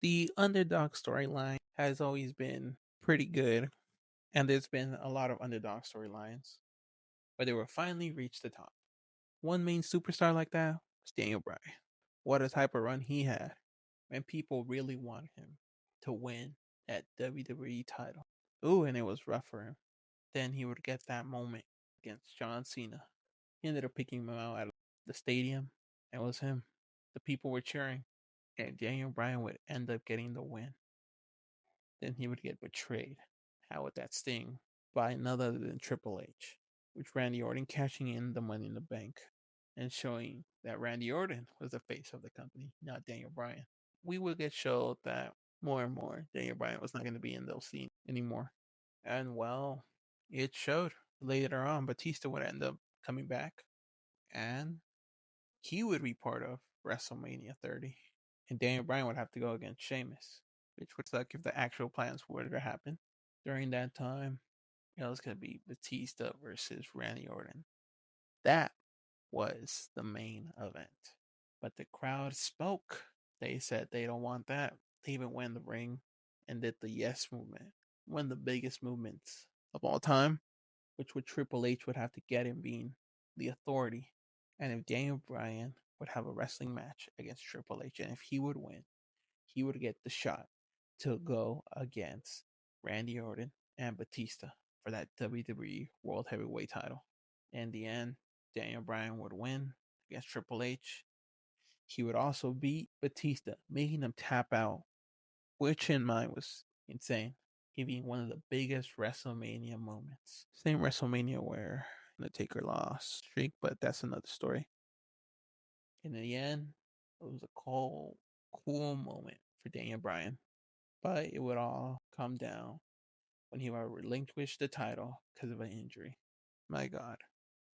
The underdog storyline has always been pretty good, and there's been a lot of underdog storylines, but they will finally reach the top. One main superstar like that was Daniel Bryan. What a type of run he had when people really wanted him to win that WWE title. Ooh, and it was rough for him. Then he would get that moment against John Cena. He ended up picking him out at the stadium. It was him. The people were cheering, and Daniel Bryan would end up getting the win. Then he would get betrayed. How would that sting? By none other than Triple H, which Randy Orton cashing in the money in the bank and showing that Randy Orton was the face of the company, not Daniel Bryan. We would get showed that more and more Daniel Bryan was not going to be in those scenes anymore. And well, it showed. Later on, Batista would end up coming back and he would be part of WrestleMania 30. And Daniel Bryan would have to go against Sheamus, which would suck if the actual plans were to happen. During that time, it was going to be Batista versus Randy Orton. That was the main event. But the crowd spoke. They said they don't want that. They even went in the ring and did the yes movement, one of the biggest movements of all time, which would Triple H would have to get him being the authority. And if Daniel Bryan would have a wrestling match against Triple H, and if he would win, he would get the shot to go against Randy Orton and Batista for that WWE World Heavyweight title. In the end, Daniel Bryan would win against Triple H. He would also beat Batista, making him tap out, which in mine was insane, giving one of the biggest WrestleMania moments. Same WrestleMania where Undertaker lost streak, but that's another story. In the end, it was a cool moment for Daniel Bryan, but it would all come down when he would relinquish the title because of an injury. My God,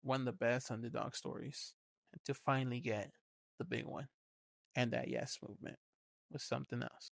one of the best underdog stories. And to finally get the big one and that yes movement was something else.